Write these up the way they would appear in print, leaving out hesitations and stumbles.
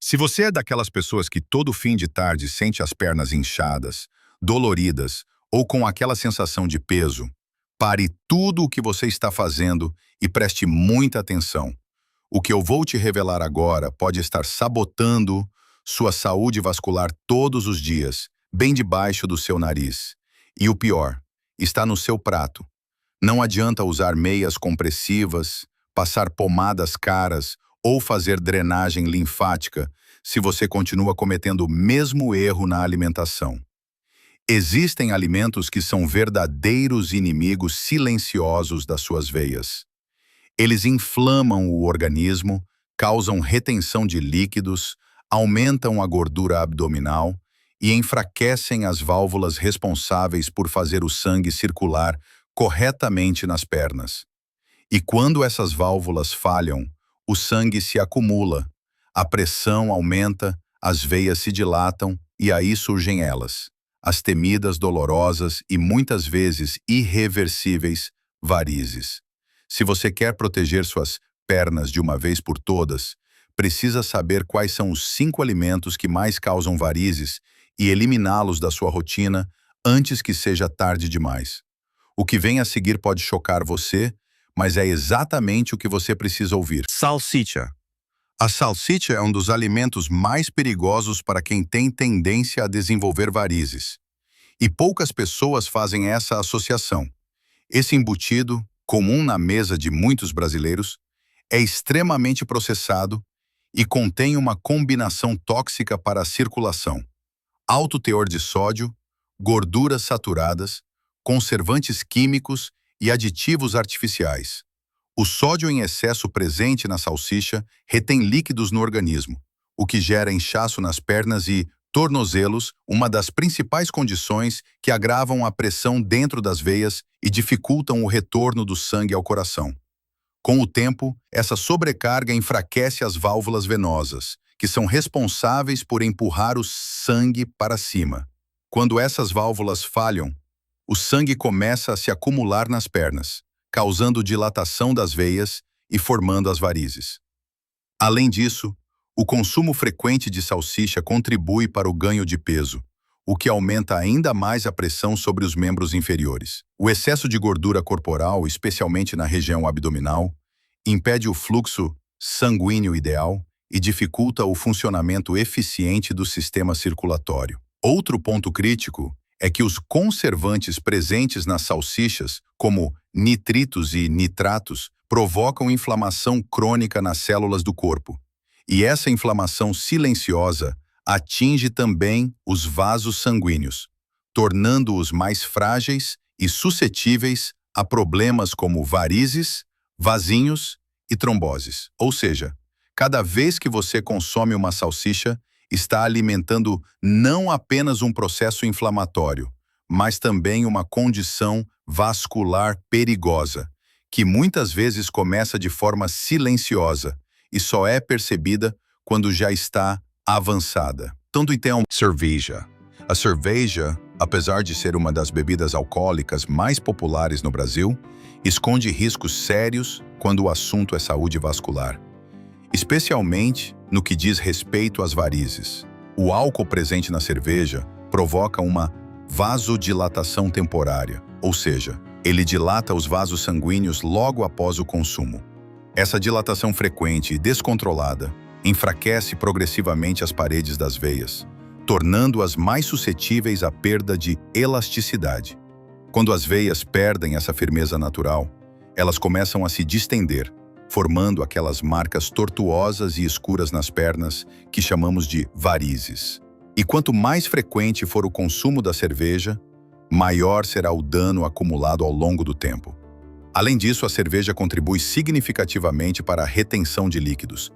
Se você é daquelas pessoas que todo fim de tarde sente as pernas inchadas, doloridas ou com aquela sensação de peso, pare tudo o que você está fazendo e preste muita atenção. O que eu vou te revelar agora pode estar sabotando sua saúde vascular todos os dias, bem debaixo do seu nariz. E o pior, está no seu prato. Não adianta usar meias compressivas, passar pomadas caras ou fazer drenagem linfática se você continua cometendo o mesmo erro na alimentação. Existem alimentos que são verdadeiros inimigos silenciosos das suas veias. Eles inflamam o organismo, causam retenção de líquidos, aumentam a gordura abdominal e enfraquecem as válvulas responsáveis por fazer o sangue circular corretamente nas pernas. E quando essas válvulas falham, o sangue se acumula, a pressão aumenta, as veias se dilatam e aí surgem elas, as temidas, dolorosas e muitas vezes irreversíveis varizes. Se você quer proteger suas pernas de uma vez por todas, precisa saber quais são os 5 alimentos que mais causam varizes e eliminá-los da sua rotina antes que seja tarde demais. O que vem a seguir pode chocar você, mas é exatamente o que você precisa ouvir. Salsicha. A salsicha é um dos alimentos mais perigosos para quem tem tendência a desenvolver varizes. E poucas pessoas fazem essa associação. Esse embutido, comum na mesa de muitos brasileiros, é extremamente processado e contém uma combinação tóxica para a circulação. Alto teor de sódio, gorduras saturadas, conservantes químicos e aditivos artificiais. O sódio em excesso presente na salsicha retém líquidos no organismo, o que gera inchaço nas pernas e tornozelos, uma das principais condições que agravam a pressão dentro das veias e dificultam o retorno do sangue ao coração. Com o tempo, essa sobrecarga enfraquece as válvulas venosas, que são responsáveis por empurrar o sangue para cima. Quando essas válvulas falham, o sangue começa a se acumular nas pernas, causando dilatação das veias e formando as varizes. Além disso, o consumo frequente de salsicha contribui para o ganho de peso, o que aumenta ainda mais a pressão sobre os membros inferiores. O excesso de gordura corporal, especialmente na região abdominal, impede o fluxo sanguíneo ideal e dificulta o funcionamento eficiente do sistema circulatório. Outro ponto crítico é que os conservantes presentes nas salsichas, como nitritos e nitratos, provocam inflamação crônica nas células do corpo. E essa inflamação silenciosa atinge também os vasos sanguíneos, tornando-os mais frágeis e suscetíveis a problemas como varizes, vasinhos e tromboses. Ou seja, cada vez que você consome uma salsicha, está alimentando não apenas um processo inflamatório, mas também uma condição vascular perigosa, que muitas vezes começa de forma silenciosa e só é percebida quando já está avançada. Tanto então, cerveja. A cerveja, apesar de ser uma das bebidas alcoólicas mais populares no Brasil, esconde riscos sérios quando o assunto é saúde vascular, especialmente no que diz respeito às varizes. O álcool presente na cerveja provoca uma vasodilatação temporária, ou seja, ele dilata os vasos sanguíneos logo após o consumo. Essa dilatação frequente e descontrolada enfraquece progressivamente as paredes das veias, tornando-as mais suscetíveis à perda de elasticidade. Quando as veias perdem essa firmeza natural, elas começam a se distender, formando aquelas marcas tortuosas e escuras nas pernas que chamamos de varizes. E quanto mais frequente for o consumo da cerveja, maior será o dano acumulado ao longo do tempo. Além disso, a cerveja contribui significativamente para a retenção de líquidos.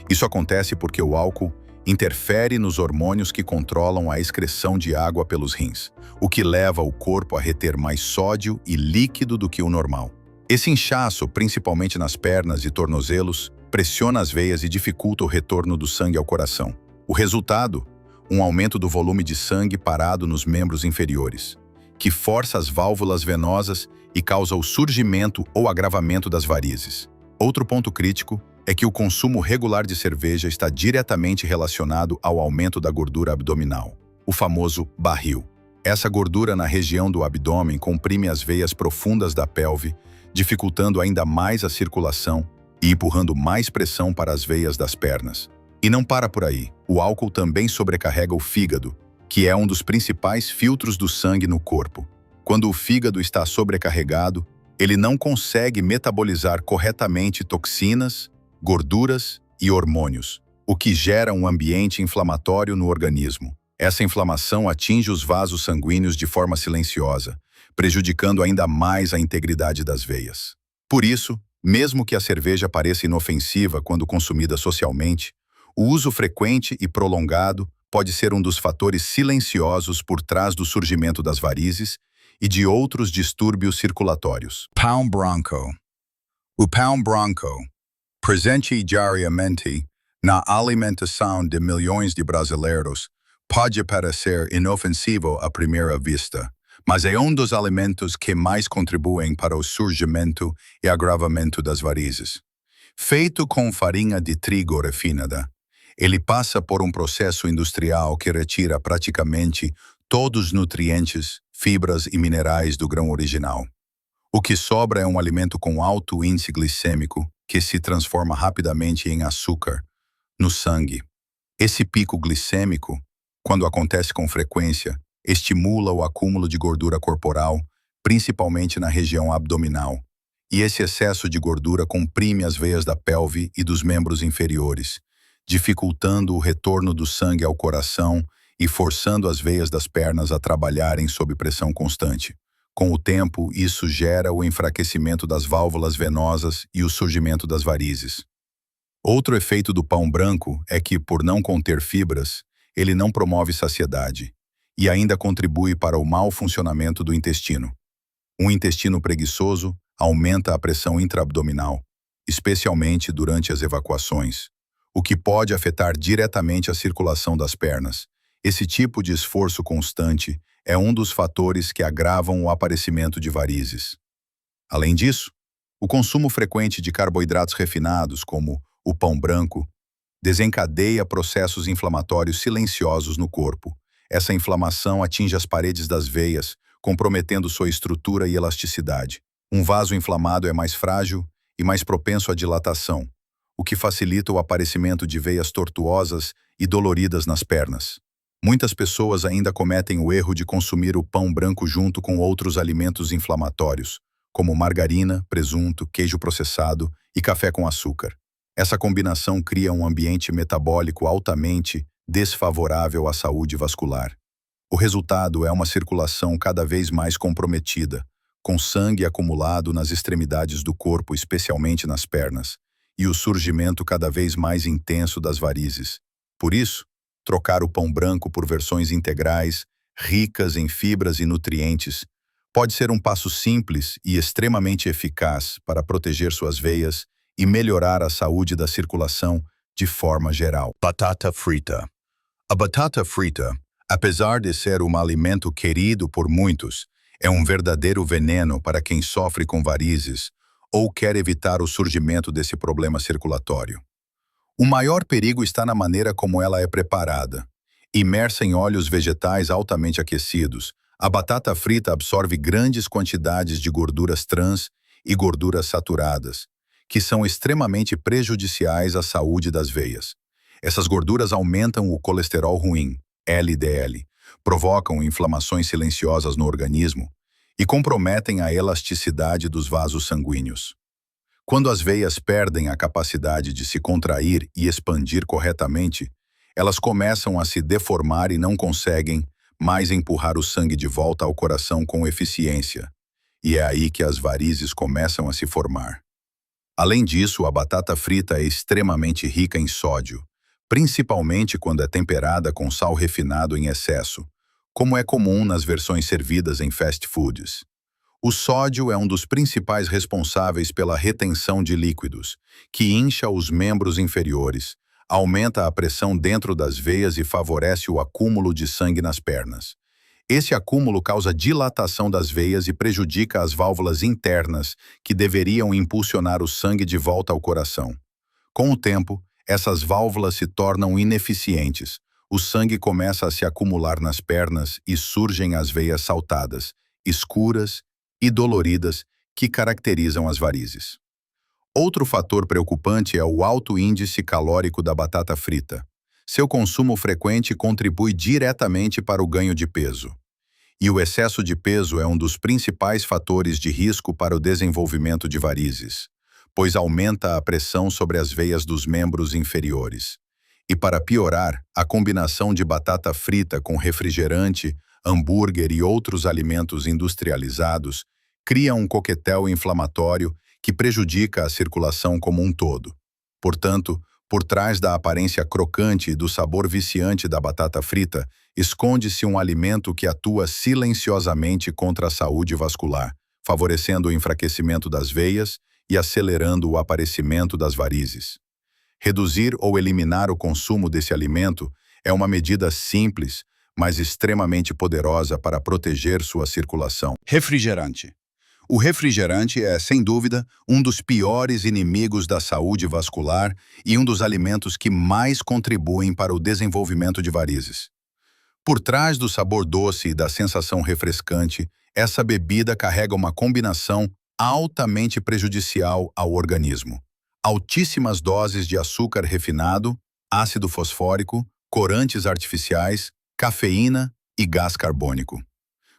Isso acontece porque o álcool interfere nos hormônios que controlam a excreção de água pelos rins, o que leva o corpo a reter mais sódio e líquido do que o normal. Esse inchaço, principalmente nas pernas e tornozelos, pressiona as veias e dificulta o retorno do sangue ao coração. O resultado? Um aumento do volume de sangue parado nos membros inferiores, que força as válvulas venosas e causa o surgimento ou agravamento das varizes. Outro ponto crítico é que o consumo regular de cerveja está diretamente relacionado ao aumento da gordura abdominal, o famoso barril. Essa gordura na região do abdômen comprime as veias profundas da pelve, dificultando ainda mais a circulação e empurrando mais pressão para as veias das pernas. E não para por aí. O álcool também sobrecarrega o fígado, que é um dos principais filtros do sangue no corpo. Quando o fígado está sobrecarregado, ele não consegue metabolizar corretamente toxinas, gorduras e hormônios, o que gera um ambiente inflamatório no organismo. Essa inflamação atinge os vasos sanguíneos de forma silenciosa, prejudicando ainda mais a integridade das veias. Por isso, mesmo que a cerveja pareça inofensiva quando consumida socialmente, o uso frequente e prolongado pode ser um dos fatores silenciosos por trás do surgimento das varizes e de outros distúrbios circulatórios. Pão branco. O pão branco, presente diariamente na alimentação de milhões de brasileiros, pode parecer inofensivo à primeira vista, mas é um dos alimentos que mais contribuem para o surgimento e agravamento das varizes. Feito com farinha de trigo refinada, ele passa por um processo industrial que retira praticamente todos os nutrientes, fibras e minerais do grão original. O que sobra é um alimento com alto índice glicêmico que se transforma rapidamente em açúcar no sangue. Esse pico glicêmico, quando acontece com frequência, estimula o acúmulo de gordura corporal, principalmente na região abdominal. E esse excesso de gordura comprime as veias da pelve e dos membros inferiores, dificultando o retorno do sangue ao coração e forçando as veias das pernas a trabalharem sob pressão constante. Com o tempo, isso gera o enfraquecimento das válvulas venosas e o surgimento das varizes. Outro efeito do pão branco é que, por não conter fibras, ele não promove saciedade e ainda contribui para o mau funcionamento do intestino. Um intestino preguiçoso aumenta a pressão intraabdominal, especialmente durante as evacuações, o que pode afetar diretamente a circulação das pernas. Esse tipo de esforço constante é um dos fatores que agravam o aparecimento de varizes. Além disso, o consumo frequente de carboidratos refinados, como o pão branco, desencadeia processos inflamatórios silenciosos no corpo. Essa inflamação atinge as paredes das veias, comprometendo sua estrutura e elasticidade. Um vaso inflamado é mais frágil e mais propenso à dilatação, o que facilita o aparecimento de veias tortuosas e doloridas nas pernas. Muitas pessoas ainda cometem o erro de consumir o pão branco junto com outros alimentos inflamatórios, como margarina, presunto, queijo processado e café com açúcar. Essa combinação cria um ambiente metabólico altamente desfavorável à saúde vascular. O resultado é uma circulação cada vez mais comprometida, com sangue acumulado nas extremidades do corpo, especialmente nas pernas, e o surgimento cada vez mais intenso das varizes. Por isso, trocar o pão branco por versões integrais, ricas em fibras e nutrientes, pode ser um passo simples e extremamente eficaz para proteger suas veias e melhorar a saúde da circulação de forma geral. Batata frita. A batata frita, apesar de ser um alimento querido por muitos, é um verdadeiro veneno para quem sofre com varizes ou quer evitar o surgimento desse problema circulatório. O maior perigo está na maneira como ela é preparada. Imersa em óleos vegetais altamente aquecidos, a batata frita absorve grandes quantidades de gorduras trans e gorduras saturadas, que são extremamente prejudiciais à saúde das veias. Essas gorduras aumentam o colesterol ruim, LDL, provocam inflamações silenciosas no organismo e comprometem a elasticidade dos vasos sanguíneos. Quando as veias perdem a capacidade de se contrair e expandir corretamente, elas começam a se deformar e não conseguem mais empurrar o sangue de volta ao coração com eficiência. E é aí que as varizes começam a se formar. Além disso, a batata frita é extremamente rica em sódio, principalmente quando é temperada com sal refinado em excesso, como é comum nas versões servidas em fast foods. O sódio é um dos principais responsáveis pela retenção de líquidos, que incha os membros inferiores, aumenta a pressão dentro das veias e favorece o acúmulo de sangue nas pernas. Esse acúmulo causa dilatação das veias e prejudica as válvulas internas, que deveriam impulsionar o sangue de volta ao coração. Com o tempo, essas válvulas se tornam ineficientes. O sangue começa a se acumular nas pernas e surgem as veias saltadas, escuras e doloridas que caracterizam as varizes. Outro fator preocupante é o alto índice calórico da batata frita. Seu consumo frequente contribui diretamente para o ganho de peso. E o excesso de peso é um dos principais fatores de risco para o desenvolvimento de varizes, pois aumenta a pressão sobre as veias dos membros inferiores. E para piorar, a combinação de batata frita com refrigerante, hambúrguer e outros alimentos industrializados cria um coquetel inflamatório que prejudica a circulação como um todo. Portanto, por trás da aparência crocante e do sabor viciante da batata frita, esconde-se um alimento que atua silenciosamente contra a saúde vascular, favorecendo o enfraquecimento das veias e acelerando o aparecimento das varizes. Reduzir ou eliminar o consumo desse alimento é uma medida simples, mas extremamente poderosa para proteger sua circulação. Refrigerante. O refrigerante é, sem dúvida, um dos piores inimigos da saúde vascular e um dos alimentos que mais contribuem para o desenvolvimento de varizes. Por trás do sabor doce e da sensação refrescante, essa bebida carrega uma combinação altamente prejudicial ao organismo. Altíssimas doses de açúcar refinado, ácido fosfórico, corantes artificiais, cafeína e gás carbônico.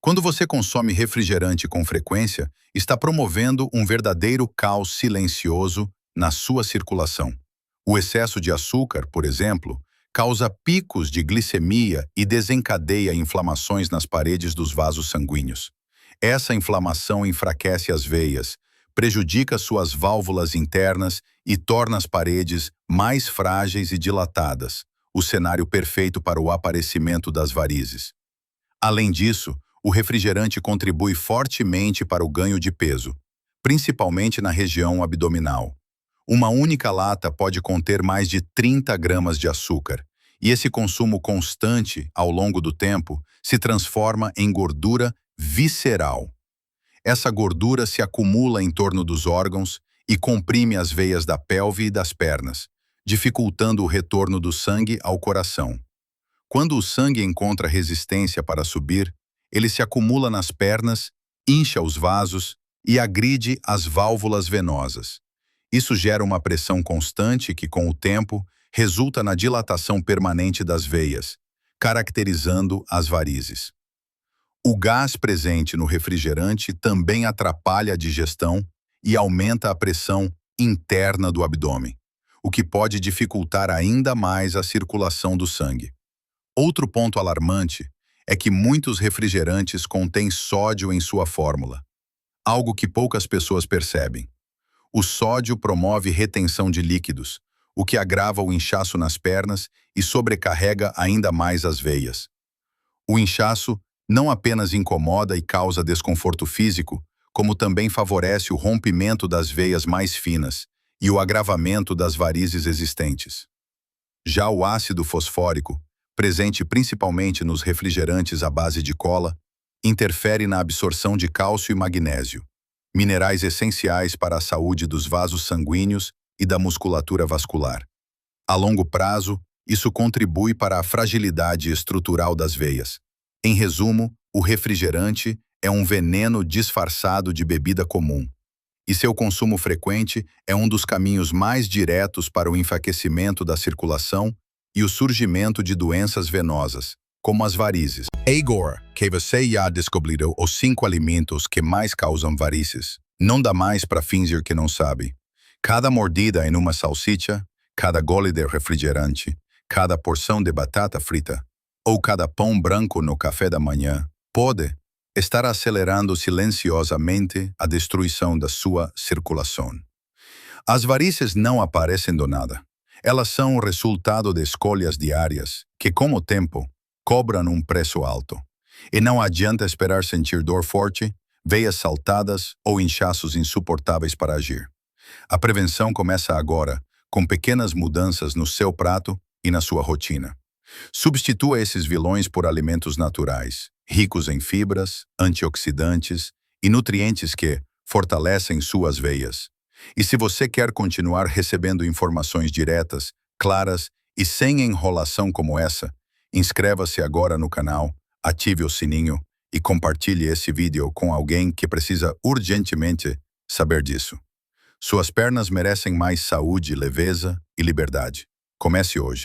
Quando você consome refrigerante com frequência, está promovendo um verdadeiro caos silencioso na sua circulação. O excesso de açúcar, por exemplo, causa picos de glicemia e desencadeia inflamações nas paredes dos vasos sanguíneos. Essa inflamação enfraquece as veias, prejudica suas válvulas internas e torna as paredes mais frágeis e dilatadas, o cenário perfeito para o aparecimento das varizes. Além disso, o refrigerante contribui fortemente para o ganho de peso, principalmente na região abdominal. Uma única lata pode conter mais de 30 gramas de açúcar, e esse consumo constante, ao longo do tempo, se transforma em gordura visceral. Essa gordura se acumula em torno dos órgãos e comprime as veias da pelve e das pernas, dificultando o retorno do sangue ao coração. Quando o sangue encontra resistência para subir, ele se acumula nas pernas, incha os vasos e agride as válvulas venosas. Isso gera uma pressão constante que, com o tempo, resulta na dilatação permanente das veias, caracterizando as varizes. O gás presente no refrigerante também atrapalha a digestão e aumenta a pressão interna do abdômen, o que pode dificultar ainda mais a circulação do sangue. Outro ponto alarmante é que muitos refrigerantes contêm sódio em sua fórmula, algo que poucas pessoas percebem. O sódio promove retenção de líquidos, o que agrava o inchaço nas pernas e sobrecarrega ainda mais as veias. O inchaço não apenas incomoda e causa desconforto físico, como também favorece o rompimento das veias mais finas e o agravamento das varizes existentes. Já o ácido fosfórico, presente principalmente nos refrigerantes à base de cola, interfere na absorção de cálcio e magnésio, minerais essenciais para a saúde dos vasos sanguíneos e da musculatura vascular. A longo prazo, isso contribui para a fragilidade estrutural das veias. Em resumo, o refrigerante é um veneno disfarçado de bebida comum, e seu consumo frequente é um dos caminhos mais diretos para o enfraquecimento da circulação e o surgimento de doenças venosas, como as varizes. Agora que você já descobriu os 5 alimentos que mais causam varizes, não dá mais para fingir que não sabe. Cada mordida em uma salsicha, cada gole de refrigerante, cada porção de batata frita, ou cada pão branco no café da manhã, pode estar acelerando silenciosamente a destruição da sua circulação. As varizes não aparecem do nada. Elas são o resultado de escolhas diárias que, com o tempo, cobram um preço alto. E não adianta esperar sentir dor forte, veias saltadas ou inchaços insuportáveis para agir. A prevenção começa agora, com pequenas mudanças no seu prato e na sua rotina. Substitua esses vilões por alimentos naturais, ricos em fibras, antioxidantes e nutrientes que fortalecem suas veias. E se você quer continuar recebendo informações diretas, claras e sem enrolação como essa, inscreva-se agora no canal, ative o sininho e compartilhe esse vídeo com alguém que precisa urgentemente saber disso. Suas pernas merecem mais saúde, leveza e liberdade. Comece hoje.